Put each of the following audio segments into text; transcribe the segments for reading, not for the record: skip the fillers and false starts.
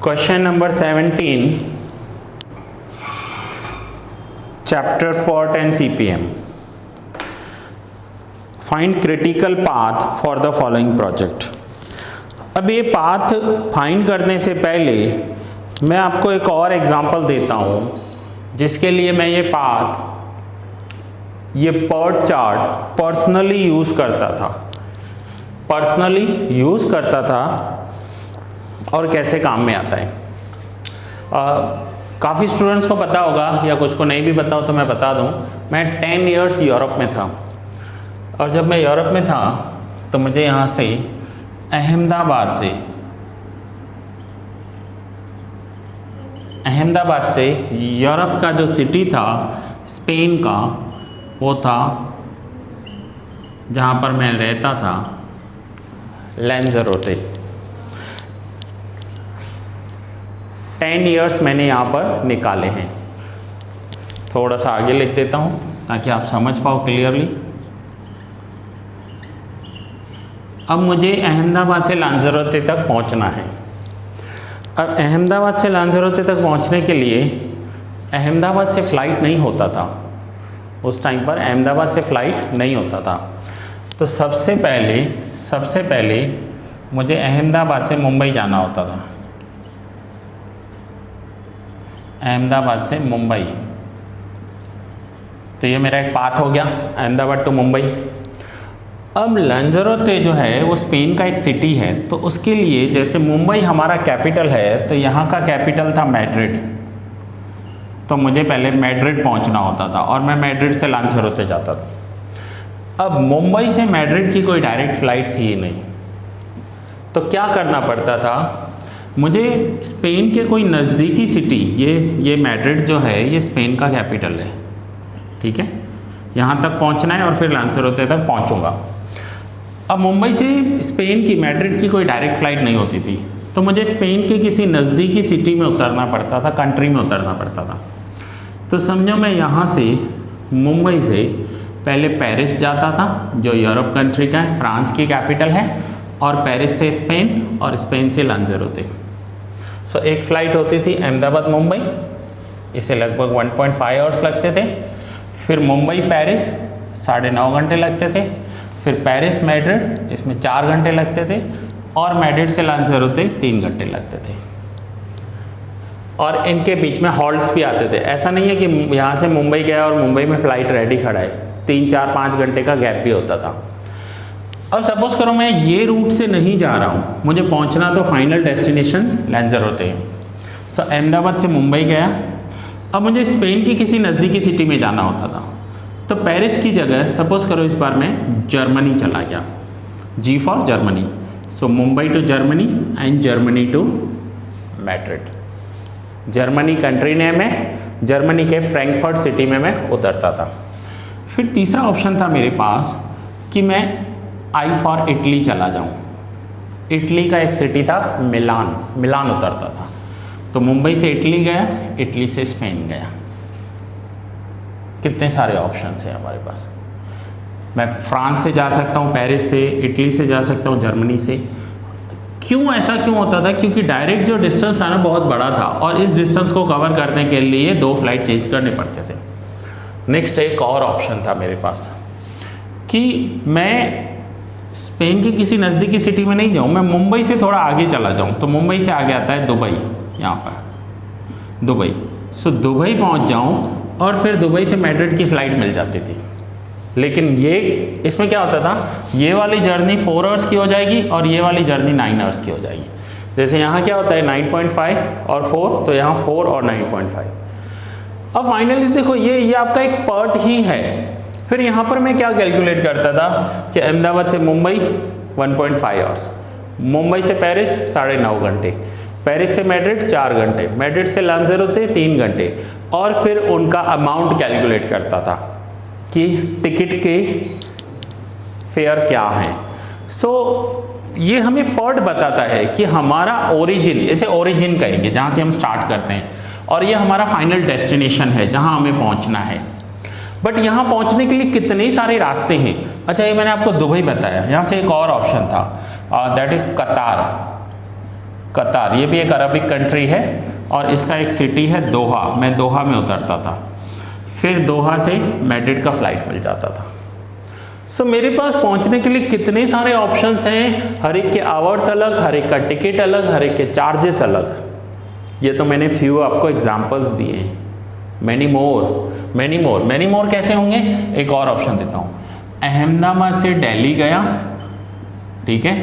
Question number 17, chapter Port and CPM. Find critical path for the following project. अब ये path find करने से पहले मैं आपको एक और एग्जांपल देता हूँ जिसके लिए मैं ये पर्ट चार्ट पर्सनली यूज़ करता था और कैसे काम में आता है। काफ़ी स्टूडेंट्स को पता होगा या कुछ को नहीं भी पता हो तो मैं बता दूं, मैं 10 इयर्स यूरोप में था और जब मैं यूरोप में था तो मुझे यहाँ से अहमदाबाद से यूरोप का जो सिटी था स्पेन का, वो था जहाँ पर मैं रहता था लैंज़ारोटे। 10 इयर्स मैंने यहाँ पर निकाले हैं। थोड़ा सा आगे लिख देता हूँ ताकि आप समझ पाओ क्लियरली। अब मुझे अहमदाबाद से लैंज़ारोटे तक पहुँचना है। अब अहमदाबाद से लैंज़ारोटे तक पहुँचने के लिए अहमदाबाद से फ़्लाइट नहीं होता था। उस टाइम पर अहमदाबाद से फ़्लाइट नहीं होता था। तो सबसे पहले मुझे अहमदाबाद से मुंबई जाना होता था। अहमदाबाद से मुंबई, तो ये मेरा एक पाथ हो गया, अहमदाबाद टू मुंबई। अब लैंज़ारोटे जो है वो स्पेन का एक सिटी है, तो उसके लिए जैसे मुंबई हमारा कैपिटल है तो यहाँ का कैपिटल था मैड्रिड, तो मुझे पहले मैड्रिड पहुँचना होता था और मैं मैड्रिड से लैंज़ारोटे जाता था। अब मुंबई से मैड्रिड की कोई डायरेक्ट फ़्लाइट थी ही नहीं, तो क्या करना पड़ता था, मुझे स्पेन के कोई नज़दीकी सिटी, ये मैड्रिड जो है ये स्पेन का कैपिटल है, ठीक है, यहाँ तक पहुँचना है और फिर लैंज़ारोटे तक पहुँचूँगा। अब मुंबई से स्पेन की मैड्रिड की कोई डायरेक्ट फ़्लाइट नहीं होती थी, तो मुझे स्पेन के किसी नज़दीकी सिटी में उतरना पड़ता था, कंट्री में उतरना पड़ता था। तो समझो मैं यहाँ से मुंबई से पहले पेरिस जाता था जो यूरोप कंट्री का है, फ्रांस की कैपिटल है, और पेरिस से स्पेन और स्पेन से लैंज़ारोटे। सो एक फ़्लाइट होती थी अहमदाबाद मुंबई, इसे लगभग 1.5 आवर्स लगते थे। फिर मुंबई पेरिस 9.5 घंटे लगते थे। फिर पेरिस मैड्रिड, इसमें 4 घंटे लगते थे, और मैड्रिड से लैंज़ारोटे 3 घंटे लगते थे। और इनके बीच में हॉल्ट्स भी आते थे। ऐसा नहीं है कि यहाँ से मुंबई गया और मुंबई में फ़्लाइट रेडी खड़ा है, 3, 4, 5 घंटे का गैप भी होता था। अब सपोज़ करो मैं ये रूट से नहीं जा रहा हूँ, मुझे पहुँचना तो फाइनल डेस्टिनेशन लैंज़ारोटे है। सो अहमदाबाद से मुंबई गया, अब मुझे स्पेन की किसी नज़दीकी सिटी में जाना होता था, तो पेरिस की जगह सपोज़ करो इस बार मैं जर्मनी चला गया, G for Germany. So Mumbai to Germany and Germany to Madrid. Germany country name है, जर्मनी के फ्रैंकफर्ट सिटी में मैं उतरता था। फिर तीसरा ऑप्शन था मेरे पास कि मैं आई फॉर इटली चला जाऊं। इटली का एक सिटी था मिलान उतरता था। तो मुंबई से इटली गया, इटली से स्पेन गया। कितने सारे ऑप्शंस हैं हमारे पास। मैं फ्रांस से जा सकता हूं, पेरिस से, इटली से जा सकता हूं, जर्मनी से। ऐसा क्यों होता था? क्योंकि डायरेक्ट जो डिस्टेंस था ना बहुत बड़ा था, और इस डिस्टेंस को कवर करने के लिए 2 फ्लाइट चेंज करने पड़ते थे। नेक्स्ट एक और ऑप्शन था मेरे पास कि मैं स्पेन की किसी नज़दीकी सिटी में नहीं जाऊँ, मैं मुंबई से थोड़ा आगे चला जाऊँ। तो मुंबई से आगे आता है दुबई, यहाँ पर दुबई। सो दुबई पहुँच जाऊँ और फिर दुबई से मैड्रिड की फ़्लाइट मिल जाती थी। लेकिन इसमें क्या होता था, ये वाली जर्नी 4 आवर्स की हो जाएगी और ये वाली जर्नी 9 आवर्स की हो जाएगी। जैसे यहाँ क्या होता है 9.5 और 4, तो यहाँ 4 और 9.5। अब फाइनली देखो ये आपका एक पार्ट ही है। फिर यहाँ पर मैं क्या कैलकुलेट करता था कि अहमदाबाद से मुंबई 1.5 आवर्स, मुंबई से पेरिस 9.5 घंटे, पेरिस से मैड्रिड 4 घंटे, मैड्रिड से लैंज़ारोटे 3 घंटे, और फिर उनका अमाउंट कैलकुलेट करता था कि टिकट के फेयर क्या हैं। सो ये हमें पार्ट बताता है कि हमारा ओरिजिन, इसे ओरिजिन कहेंगे जहाँ से हम स्टार्ट करते हैं, और ये हमारा फाइनल डेस्टिनेशन है जहाँ हमें पहुँचना है। बट यहाँ पहुँचने के लिए कितने सारे रास्ते हैं। अच्छा, ये मैंने आपको दुबई बताया, यहाँ से एक और ऑप्शन था, दैट इज़ कतार। कतार, ये भी एक अरबिक कंट्री है और इसका एक सिटी है दोहा, मैं दोहा में उतरता था, फिर दोहा से मैड्रिड का फ्लाइट मिल जाता था। सो मेरे पास पहुंचने के लिए कितने सारे ऑप्शंस हैं, हर एक के आवर्स अलग, हर एक का टिकट अलग, हर एक के चार्जेस अलग। ये तो मैंने फ्यू आपको एग्जांपल्स दिए हैं, मैनी मोर कैसे होंगे, एक और ऑप्शन देता हूँ। अहमदाबाद से दिल्ली गया, ठीक है,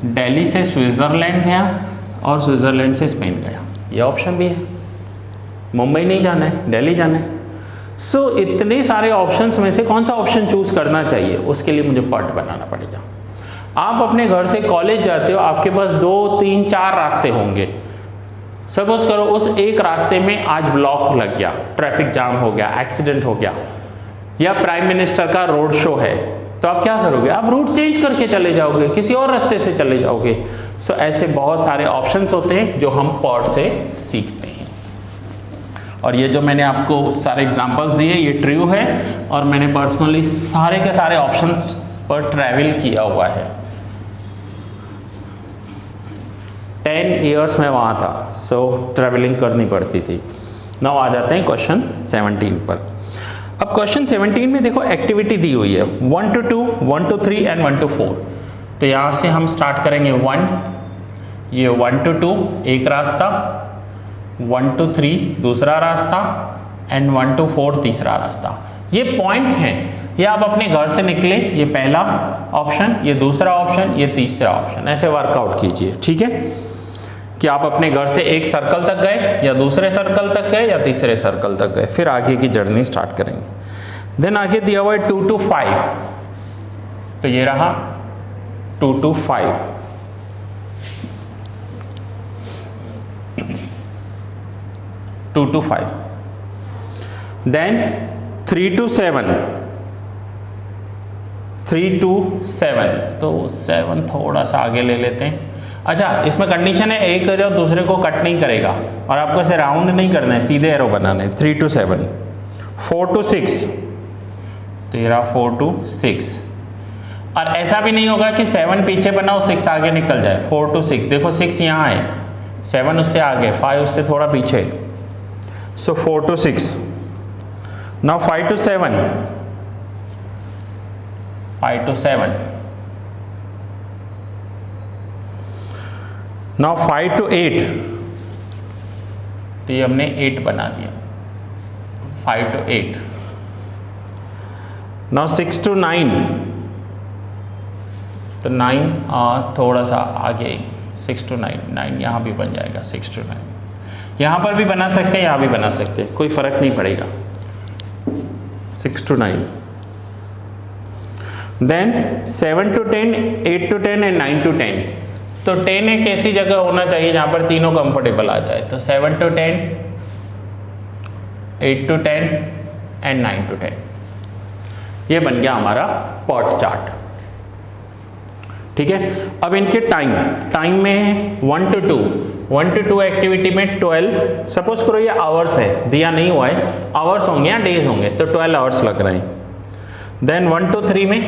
दिल्ली से स्विट्ज़रलैंड गया और स्विट्ज़रलैंड से स्पेन गया, ये ऑप्शन भी है। मुंबई नहीं जाना है, दिल्ली जाना है। सो इतने सारे ऑप्शंस में से कौन सा ऑप्शन चूज करना चाहिए, उसके लिए मुझे पार्ट बनाना पड़ेगा। आप अपने घर से कॉलेज जाते हो, आपके पास 2, 3, 4 रास्ते होंगे। सपोज करो उस एक रास्ते में आज ब्लॉक लग गया, ट्रैफिक जाम हो गया, एक्सीडेंट हो गया, या प्राइम मिनिस्टर का रोड शो है, तो आप क्या करोगे, आप रूट चेंज करके चले जाओगे, किसी और रास्ते से चले जाओगे। सो ऐसे बहुत सारे ऑप्शंस होते हैं जो हम पॉड से सीखते हैं। और ये जो मैंने आपको सारे एग्जांपल्स दिए ये ट्रू है, और मैंने पर्सनली सारे के सारे ऑप्शंस पर ट्रैवल किया हुआ है। 10 ईयर्स में वहाँ था, सो ट्रैवलिंग करनी पड़ती थी। नाउ आ जाते हैं क्वेश्चन 17 पर। अब क्वेश्चन 17 में देखो एक्टिविटी दी हुई है 1 to 2, 1 to 3 एंड 1 to 4। तो यहाँ से हम स्टार्ट करेंगे 1, ये 1 to 2 एक रास्ता, 1 to 3 दूसरा रास्ता एंड 1 to 4 तीसरा रास्ता। ये पॉइंट है, ये आप अपने घर से निकले, ये पहला ऑप्शन, ये दूसरा ऑप्शन, ये तीसरा ऑप्शन, ऐसे वर्कआउट कीजिए, ठीक है, कि आप अपने घर से एक सर्कल तक गए या दूसरे सर्कल तक गए या तीसरे सर्कल तक गए, फिर आगे की जर्नी स्टार्ट करेंगे। देन आगे दिया हुआ है 2 to 5, तो ये रहा 2 to 5, देन 3 to 7, 3 to 7, तो 7 थोड़ा सा आगे ले लेते हैं। अच्छा, इसमें कंडीशन है एक एरो दूसरे को कट नहीं करेगा और आपको इसे राउंड नहीं करना है, सीधे एरो बनाना है। 3 to 7, 4 to 6, तो ये रहा 4 to 6। और ऐसा भी नहीं होगा कि 7 पीछे बनाओ 6 आगे निकल जाए। 4 to 6, देखो 6 यहाँ है, 7 उससे आगे, 5 उससे थोड़ा पीछे, सो 4 to 6। Now 5 to 7, 5 to 7, now 5 to 8, तो ये हमने 8 बना दिया, 5 to 8। नाउ 6 to 9, तो 9 थोड़ा सा आगे, 6 to 9, 9 यहाँ भी बन जाएगा, 6 to 9 यहाँ पर भी बना सकते हैं, यहाँ भी बना सकते हैं, कोई फर्क नहीं पड़ेगा, 6 to 9। Then 7 to 10, 8 to 10 and 9 to 10, तो 10 एक ऐसी जगह होना चाहिए जहां पर तीनों कंफर्टेबल आ जाए, तो 7 to 10, 8 to 10 एंड 9 to 10, ये बन गया हमारा पॉट चार्ट, ठीक है। अब इनके टाइम में 1 to 2, 1 to 2 एक्टिविटी में 12, सपोज करो ये आवर्स है, दिया नहीं हुआ है, आवर्स होंगे या डेज होंगे, तो 12 आवर्स लग रहे हैं। देन 1 to 3 में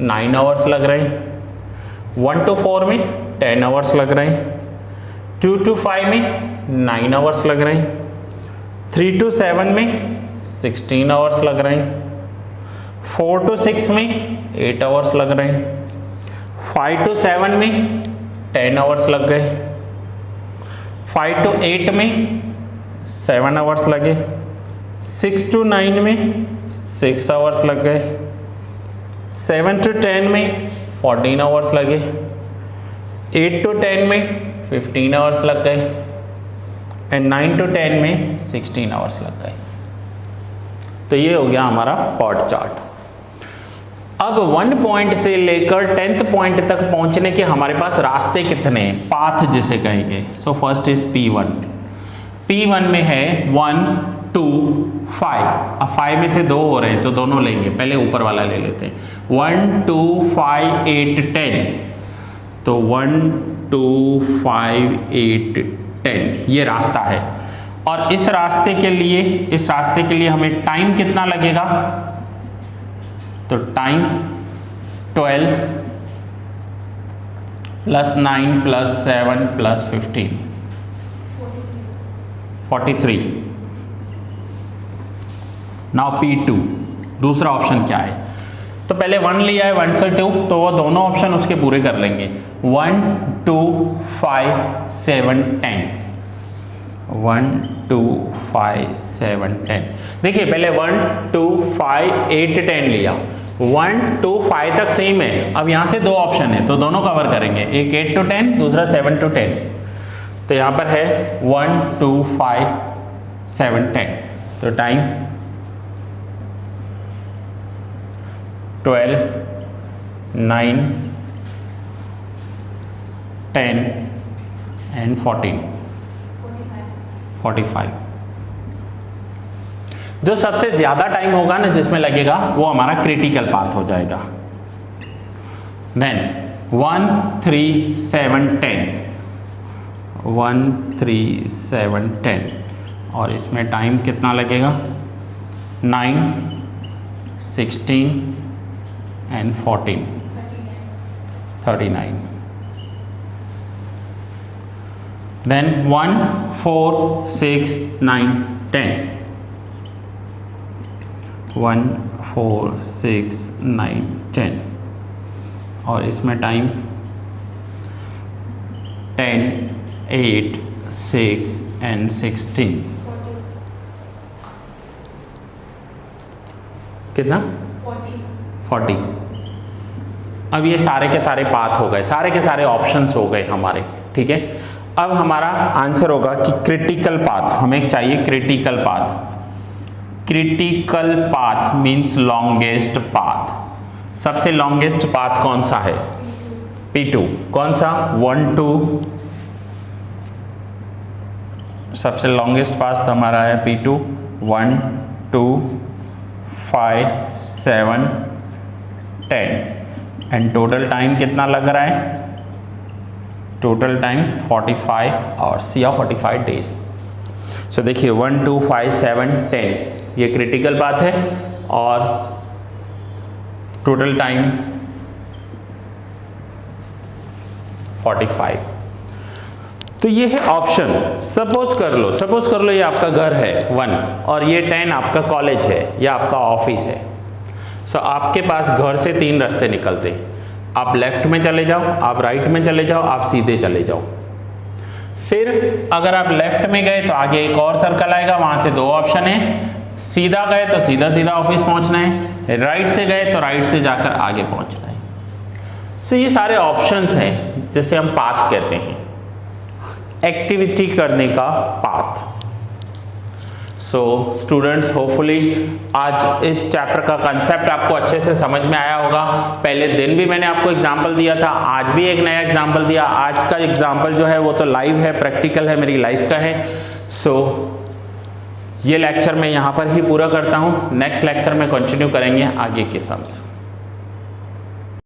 9 आवर्स लग रहे हैं, 1 to 4 में 10 आवर्स लग रहे हैं, 2 to 5 में 9 आवर्स लग रहे हैं, 3 to 7 में 16 आवर्स लग रहे हैं, 4 to 6 में 8 आवर्स लग रहे हैं, 5 to 7 में 10 आवर्स लग गए, 5 to 8 में 7 आवर्स लगे, 6 to 9 में 6 आवर्स लग गए, 7 to 10 में 14 आवर्स लगे, 8 to 10 में 15 आवर्स लग गए एंड 9 to 10 में 16 आवर्स लग गए। तो ये हो गया हमारा पॉट चार्ट। अब 1 पॉइंट से लेकर 10th पॉइंट तक पहुंचने के हमारे पास रास्ते कितने हैं, पाथ जिसे कहेंगे। So first is P1। P1 में है 1, 2, 5। अब 5 में से 2 हो रहे हैं तो दोनों लेंगे, पहले ऊपर वाला ले लेते हैं। 1, 2, 5, 8, 10, तो 1, 2, 5, 8, 10 ये रास्ता है। और इस रास्ते के लिए हमें टाइम कितना लगेगा, तो time 12 plus 9 plus 7 plus 15 43। Now P2 दूसरा ऑप्शन क्या है? तो पहले 1 लिया है 1 से 2, तो वो दोनों ऑप्शन उसके पूरे कर लेंगे। 1 2 5 7 10 1 2 5 7 10। देखिए पहले 1 2 5 8 10 लिया, 1 2 5 तक सेम है। अब यहाँ से दो ऑप्शन है तो दोनों कवर करेंगे, एक 8 to 10 दूसरा 7 to 10। तो यहाँ पर है 1 2 5 7 10। तो टाइम 12 9 10 एंड 14 45। जो सबसे ज्यादा टाइम होगा ना जिसमें लगेगा वो हमारा क्रिटिकल पाथ हो जाएगा। देन 1 3 7 10 1 3 7 10 और इसमें टाइम कितना लगेगा? 9 16 एंड 14 39। देन 1 4 6 9 10 1 4 6 9 10 और इसमें टाइम 10 8 6 एंड 16 कितना? 40। अब ये सारे के सारे पाथ हो गए, सारे के सारे ऑप्शंस हो गए हमारे, ठीक है। अब हमारा आंसर होगा कि क्रिटिकल पाथ हमें चाहिए। Critical path, critical path means longest path. सबसे लॉन्गेस्ट पाथ कौन सा है? P2। कौन सा? 1 2। सबसे लॉन्गेस्ट पाथ हमारा है P2 1 2 5 7 10 एंड टोटल टाइम कितना लग रहा है? टोटल टाइम 45 आवर्स या 45 डेज। सो देखिए 1 2 5 7 10 ये क्रिटिकल पाथ है और टोटल टाइम 45। तो ये है ऑप्शन। सपोज कर लो ये आपका घर है 1 और ये 10 आपका कॉलेज है या आपका ऑफिस है। सो आपके पास घर से 3 रास्ते निकलते हैं। आप लेफ्ट में चले जाओ, आप राइट में चले जाओ, आप सीधे चले जाओ। फिर अगर आप लेफ्ट में गए तो आगे एक और सर्कल आएगा, वहां से 2 ऑप्शन है। सीधा गए तो सीधा सीधा ऑफिस पहुंचना है, राइट से गए तो राइट से जाकर आगे पहुंचना है। सो ये सारे ऑप्शंस हैं जिसे हम पाथ कहते हैं, एक्टिविटी करने का पाथ। सो स्टूडेंट्स होपफुली आज इस चैप्टर का कंसेप्ट आपको अच्छे से समझ में आया होगा। पहले दिन भी मैंने आपको एग्जाम्पल दिया था, आज भी एक नया एग्जाम्पल दिया। आज का एग्जाम्पल जो है वो तो लाइव है, प्रैक्टिकल है, मेरी लाइफ का है। सो ये लेक्चर मैं यहाँ पर ही पूरा करता हूँ। नेक्स्ट लेक्चर में कंटिन्यू करेंगे आगे के सम्स।